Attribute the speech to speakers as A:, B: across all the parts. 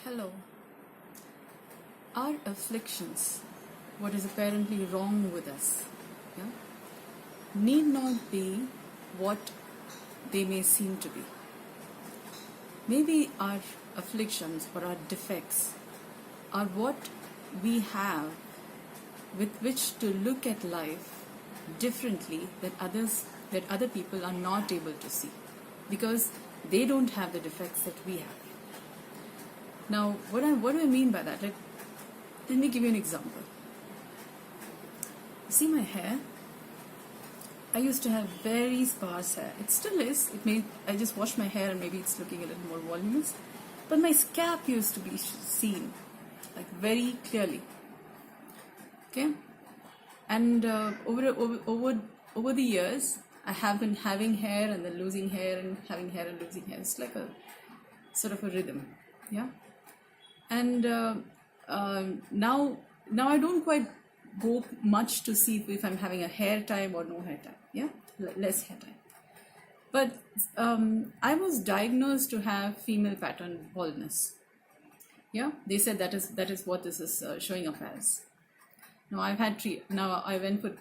A: Hello. Our afflictions, what is apparently wrong with us, yeah, need not be what they may seem to be. Maybe our afflictions or our defects are what we have with which to look at life differently that other people are not able to see because they don't have the defects that we have. Now, what do I mean by that? Let me give you an example. See my hair? I used to have very sparse hair. It still is. I just washed my hair and maybe it's looking a little more voluminous. But my scalp used to be seen, like very clearly. Okay? And over the years, I have been having hair and then losing hair and having hair and losing hair. It's like a sort of a rhythm. Yeah? And now I don't quite go much to see if I'm having a hair time or no hair time. Yeah, less hair time. But I was diagnosed to have female pattern baldness. Yeah, they said that is what this is showing up as. Now I went for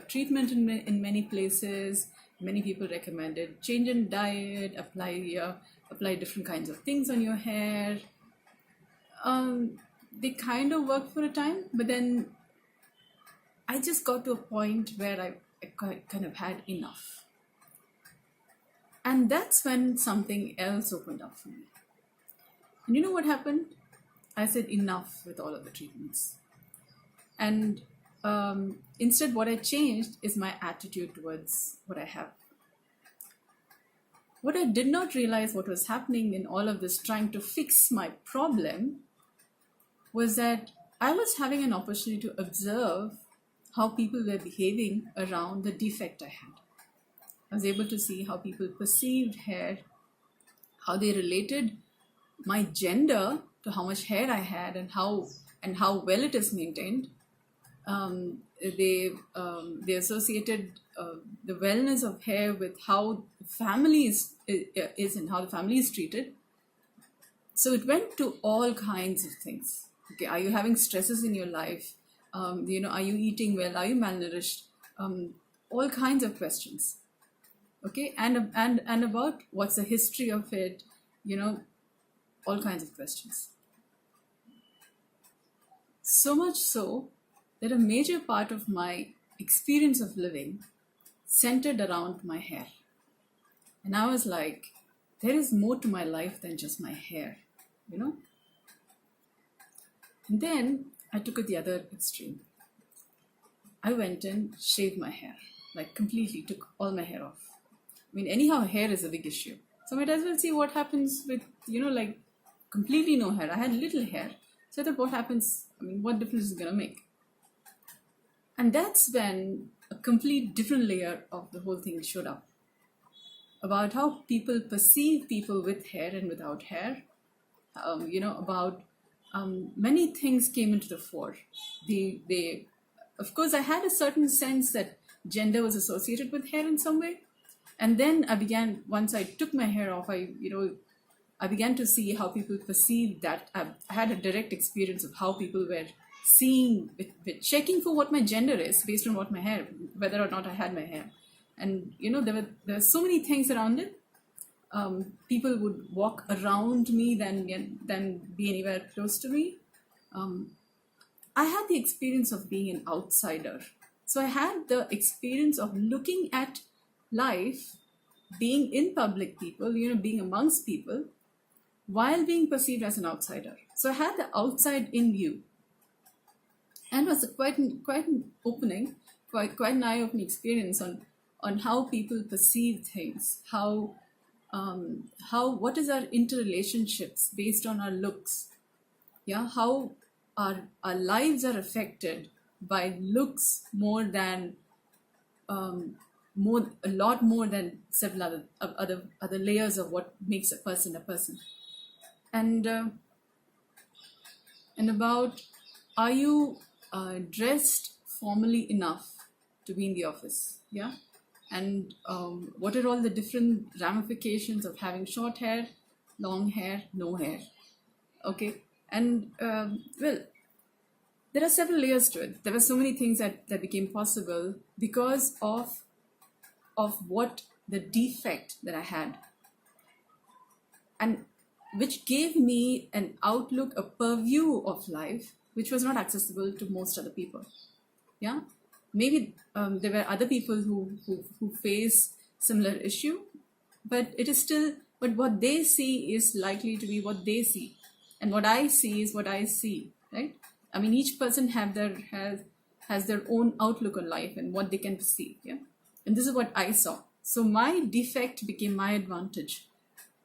A: treatment in many places. Many people recommended change in diet, apply different kinds of things on your hair. They kind of worked for a time, but then I just got to a point where I kind of had enough. And that's when something else opened up for me. And you know what happened? I said enough with all of the treatments. And instead, what I changed is my attitude towards what I have. What I did not realize what was happening in all of this trying to fix my problem was that I was having an opportunity to observe how people were behaving around the defect I had. I was able to see how people perceived hair, how they related my gender to how much hair I had and how well it is maintained. They associated the wellness of hair with how family is and how the family is treated. So it went to all kinds of things. Okay, are you having stresses in your life? Are you eating well? Are you malnourished? All kinds of questions. Okay, and about what's the history of it? All kinds of questions. So much so that a major part of my experience of living centered around my hair. And I was like, there is more to my life than just my hair, And then I took it the other extreme. I went and shaved my hair, like completely took all my hair off. I mean, anyhow, hair is a big issue. So I might as well see what happens with, like completely no hair. I had little hair. So I thought, what happens? I mean, what difference is it going to make? And that's when a complete different layer of the whole thing showed up. About how people perceive people with hair and without hair. About many things came into the fore. Of course, I had a certain sense that gender was associated with hair in some way. And then once I took my hair off, I began to see how people perceived that. I had a direct experience of how people were seeing, checking for what my gender is based on what my hair, whether or not I had my hair. And, there were so many things around it. People would walk around me than be anywhere close to me. I had the experience of being an outsider. So I had the experience of looking at life, being in public people, being amongst people, while being perceived as an outsider. So I had the outside in view. And it was quite an opening, quite an eye-opening experience on how people perceive things, what is our interrelationships based on our looks, how our lives are affected by looks more than a lot more than several other layers of what makes a person, and about, are you dressed formally enough to be in the office? Yeah. And what are all the different ramifications of having short hair, long hair, no hair? Okay, And well, there are several layers to it. There were so many things that became possible because of what the defect that I had, and which gave me an outlook, a purview of life, which was not accessible to most other people. Yeah, maybe there were other people who face similar issue, but it is still, but what they see is likely to be what they see, and what I see is what I see, right? I mean, each person has their own outlook on life and what they can see. Yeah, and this is what I saw. So my defect became my advantage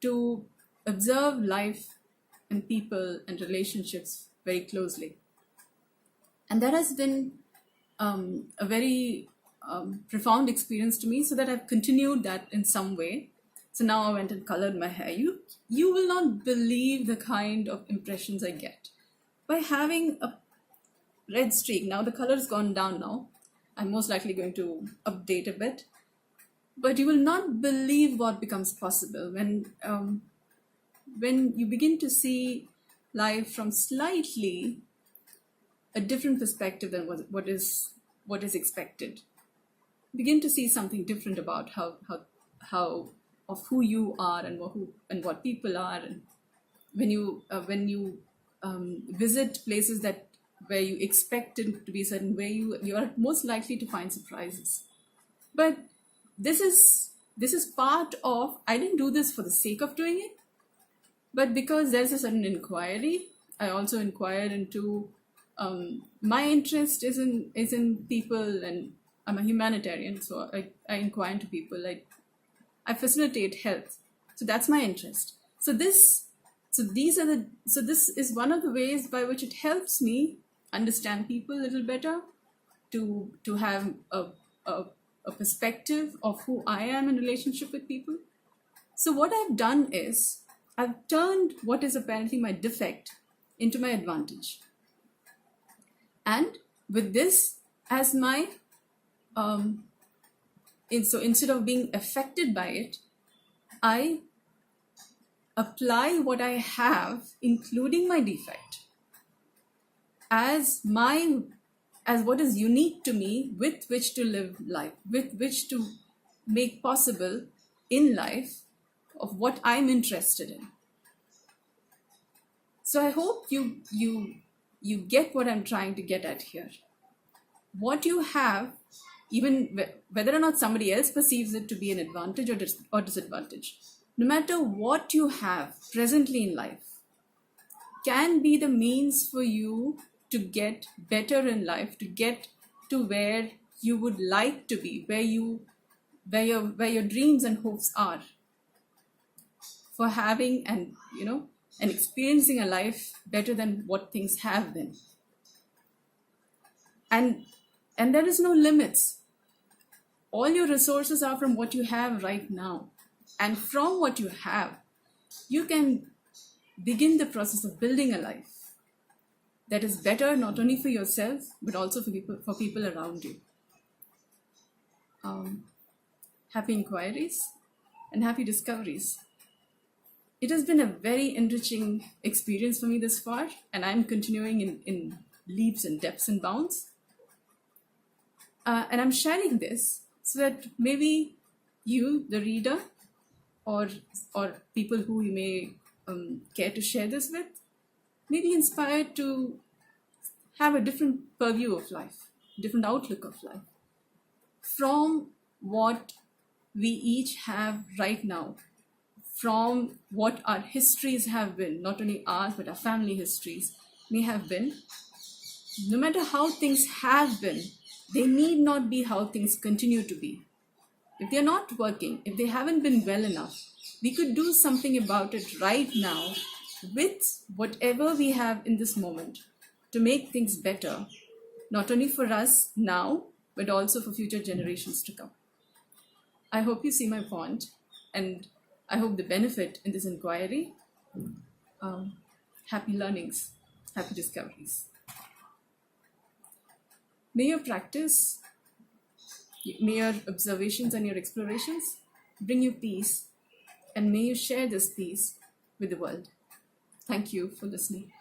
A: to observe life and people and relationships very closely. And that has been a very profound experience to me, so that I've continued that in some way. So now I went and colored my hair. You will not believe the kind of impressions I get by having a red streak. Now the color's gone down now. I'm most likely going to update a bit. But you will not believe what becomes possible when you begin to see life from slightly a different perspective than what is expected. Begin to see something different about how of who you are and what people are. And when you visit places that where you expect it to be a certain way, you are most likely to find surprises. But this is part of, I didn't do this for the sake of doing it, but because there's a certain inquiry. I also inquired into my interest is in people, and I'm a humanitarian, so I inquire into people. I facilitate health, so that's my interest. So this is one of the ways by which it helps me understand people a little better, to have a perspective of who I am in relationship with people. So what I've done is I've turned what is apparently my defect into my advantage. And with this as my, so instead of being affected by it, I apply what I have, including my defect, as what is unique to me, with which to live life, with which to make possible in life of what I'm interested in. So I hope you get what I'm trying to get at here. What you have, even whether or not somebody else perceives it to be an advantage or disadvantage, no matter what you have presently in life, can be the means for you to get better in life, to get to where you would like to be, where your dreams and hopes are, for having and experiencing a life better than what things have been. And there is no limits. All your resources are from what you have right now. And from what you have, you can begin the process of building a life that is better not only for yourself, but also for people around you. Happy inquiries and happy discoveries. It has been a very enriching experience for me this far, and I'm continuing in leaps and depths and bounds. And I'm sharing this so that maybe you, the reader, or people who you may care to share this with, may be inspired to have a different purview of life, different outlook of life, from what we each have right now, from what our histories have been, not only ours, but our family histories may have been. No matter how things have been, they need not be how things continue to be. If they're not working, if they haven't been well enough, we could do something about it right now with whatever we have in this moment to make things better, not only for us now, but also for future generations to come. I hope you see my point, and I hope the benefit in this inquiry. Happy learnings, happy discoveries. May your practice, may your observations and your explorations bring you peace, and may you share this peace with the world. Thank you for listening.